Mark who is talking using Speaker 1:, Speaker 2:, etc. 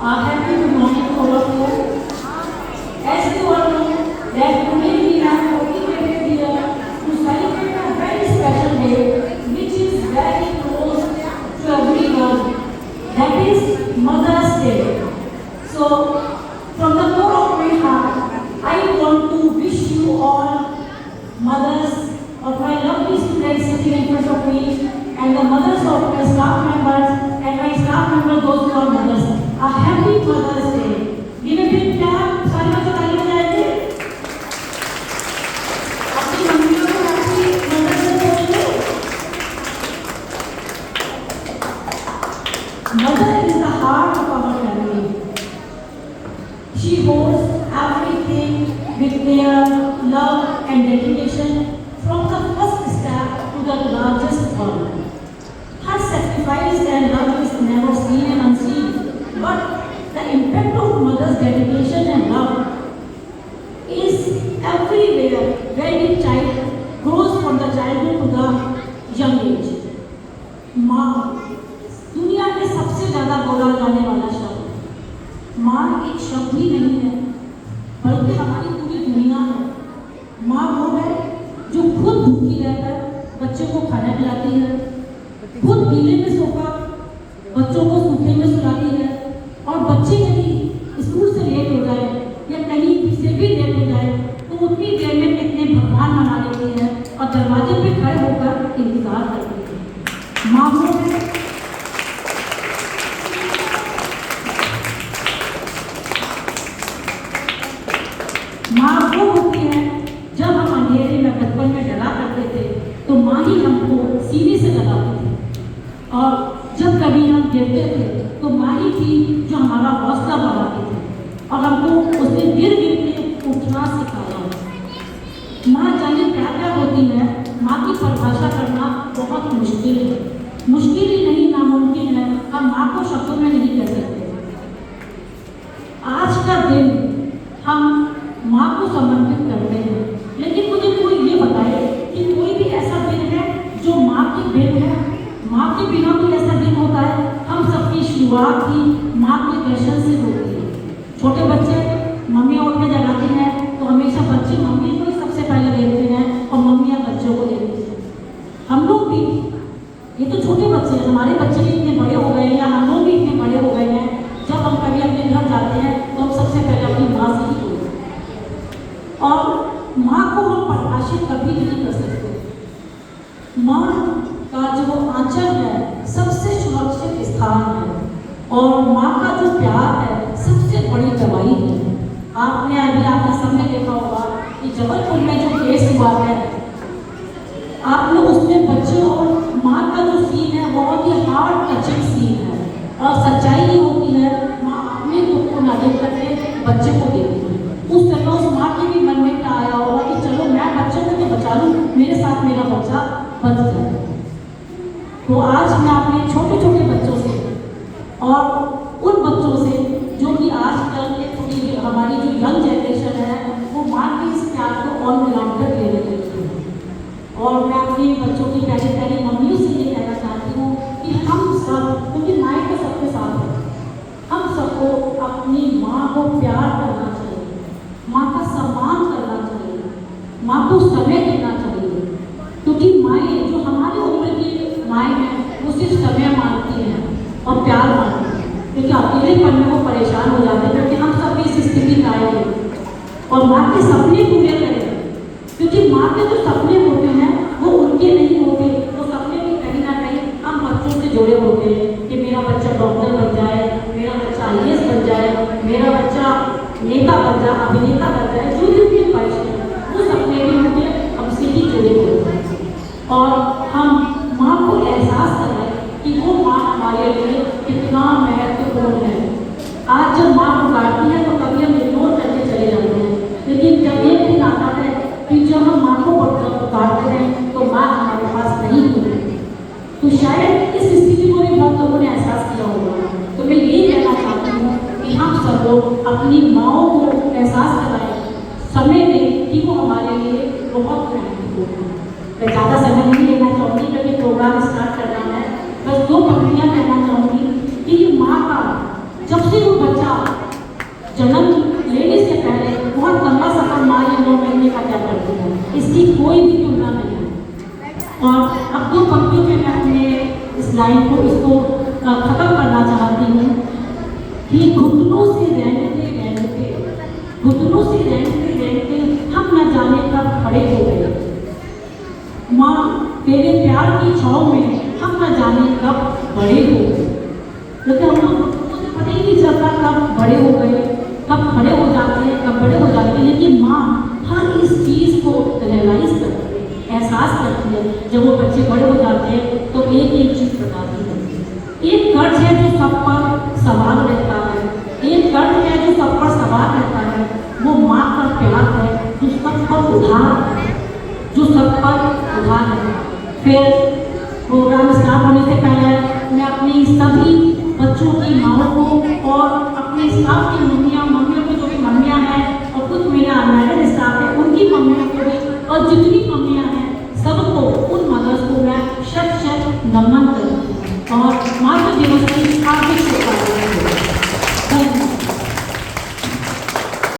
Speaker 1: Happy good morning to all of you. As you all know, that today we have motivated here to celebrate a very special day, which is very close to everyone. That is Mother's Day. So, from the core of my heart, I want to wish you all mothers of my lovely students sitting in front of me, and the mothers of my staff members and my staff members, those who are mothers, a happy Mother's Day. Give a big clap. सारे बच्चे ताली बजाएंगे. अपनी मम्मियों को happy mother's day बोलिए. Mother is the heart of our family. She holds everything with their love and dedication from the first step to the largest one. Her sacrifice and love is never seen and unseen, but the impact of mother's dedication and love is everywhere when the child grows from the childhood to the young age. माँ दुनिया में सबसे ज़्यादा बोला जाने वाला शब्द. माँ एक शब्द ही नहीं है, बल्कि हमारी पूरी दुनिया है. माँ वो है जो खुद भूखी रहकर बच्चे को खाना खिलाती है, खुद गीले में सोकर बच्चों को सूखे में सुलाती है, और बच्चे यदि स्कूल से लेट हो जाए या कहीं से भी लेट हो जाए तो उतनी देर में कितने भगवान मना लेती है और दरवाजे पे खड़े होकर इंतजार करती है. माँ वो है माँ वो होती है जब हम अंधेरे में बचपन में डरा करते थे तो माँ ही हमको सीने से लगाती थी, और जब कभी हम गिरते थे तो माँ ही थी जो हमारा हौसला बढ़ाती थी और हमको उसने गिर गिर के उठना सिखाया. माँ जाने क्या क्या होती है, माँ की परिभाषा करना बहुत मुश्किल है. मुश्किल ही नहीं, नामुमकिन है. हम माँ को शब्दों में नहीं कह सकते. आज का दिन हम माँ को समर्पित करते हैं, लेकिन मुझे कोई ये बताए कि कोई भी ऐसा दिन है जो माँ के बिन है. माँ के बिना कोई ऐसा दिन होता है. हम सबकी शुरुआत ही माँ के दर्शन से होती है. छोटे बच्चे मम्मी उठ के जगाती हैं तो हमेशा बच्चे मम्मी को ही सबसे पहले देखते हैं और मम्मियाँ बच्चों को देखती हैं. हम लोग भी, ये तो छोटे बच्चे हैं, हमारे बच्चे भी इतने बड़े हो गए हैं या हम लोग भी इतने बड़े हो गए हैं, जब हम कभी अपने घर जाते हैं तो हम सबसे पहले अपनी माँ से ही बोलते हैं. और माँ को हम परिभाषित कभी नहीं कर सकते. माँ का जो आंचल है सबसे सुरक्षित स्थान है, और माँ का जो प्यार है सबसे बड़ी दवाई है. आपने अभी आपका समय देखा होगा कि जबलपुर में जो केस हुआ है, आप लोग उसमें बच्चों और माँ का जो सीन है बहुत ही हार्ट टचिंग सीन है, और सच्चाई ये होती है माँ अपने दुख को ना देख करके बच्चे को देती है. उस तरह उस माँ के भी मन में क्या आया होगा कि चलो मैं बच्चे को तो बचा लूँ, मेरे साथ मेरा बच्चा बच जाए. तो आज मैं अपने छोटे छोटे बच्चों से और उन बच्चों से जो कि आजकल के थोड़ी हमारी जो यंग जनरेशन है वो माँ के इस प्यार को ऑन ग्राउंड ले लेती है, और मैं अपने बच्चों की प्यारी प्यारी मम्मियों से ये कहना चाहती हूँ कि हम सब, क्योंकि माँ तो सबके साथ है, हम सबको अपनी माँ को प्यार करना चाहिए, माँ का सम्मान करना चाहिए, माँ को समय देना चाहिए. क्योंकि माएँ जो हमारी उम्र की माएँ हैं वो सिर्फ समय मांगती हैं और प्यार मांगती हैं, क्योंकि अकेलेपन में वो परेशान हो जाते हैं. क्योंकि हम सब इस स्थिति में आएंगे और माँ के सपने पूरे करें, क्योंकि माँ के जो सपने होते हैं वो उनके नहीं होते. वो सपने भी कहीं ना कहीं हम बच्चों से जुड़े होते हैं कि मेरा बच्चा डॉक्टर बन जाए, मेरा बच्चा IAS बन जाए, मेरा बच्चा नेता बन जाए, अभिनेता बन जाए. जो भी उनके ख्वाहिश है वो सपने भी होते हमसे ही जुड़े होते हैं. और हम माँ को एहसास कराएं कि वो माँ हमारे लिए कितना महत्वपूर्ण है. आज जब माँ पुकारती है तो कभी हम इग्नोर करके चले जाते हैं, लेकिन जब एक दिन आता है कि जब हम माँ को पुकारते हैं तो माँ हमारे पास नहीं होती. तो शायद इस स्थिति को भी बहुत लोगों ने एहसास किया होगा. तो मैं यही कहना चाहती हूँ कि हम सब लोग अपनी माँओं को एहसास कराएं, समय दें कि वो हमारे लिए बहुत महत्वपूर्ण है. मैं ज़्यादा समय नहीं लेना चाहूँगी क्योंकि प्रोग्राम स्टार्ट करना है. बस 2 पंक्तियाँ कहना चाहूँगी कि माँ का जब से वो बच्चा और अब 2 पंक्तियों में मैं अपने इस लाइन को इसको खत्म करना चाहती हूँ कि घुटनों से रेंगते रेंगते, घुटनों से रेंगते रेंगते हम न जाने कब खड़े हो गए। माँ तेरे प्यार की छाँव में हम न जाने कब बड़े हो गए। लेकिन हम लोग को पता ही नहीं चलता कब बड़े हो गए, कब खड़े हो जाते हैं, कब बड़े हो जाते हैं। लेकिन माँ हर इस चीज़ को रियलाइज करती है, एहसास करती है। जब वो बच्चे बड़े हो जाते हैं तो एक एक चीज़ बताती है। एक कर्ज है जो सब पर सवार रहता है, एक कर्ज है जो सब पर सवार रहता है, वो माँ का प्यार है जो सब पर उधार है, जो सब पर उधार है। फिर प्रोग्राम स्टार्ट होने से पहले मैं अपनी सभी बच्चों की माँओं को और अपने स्टाफ की मम्मी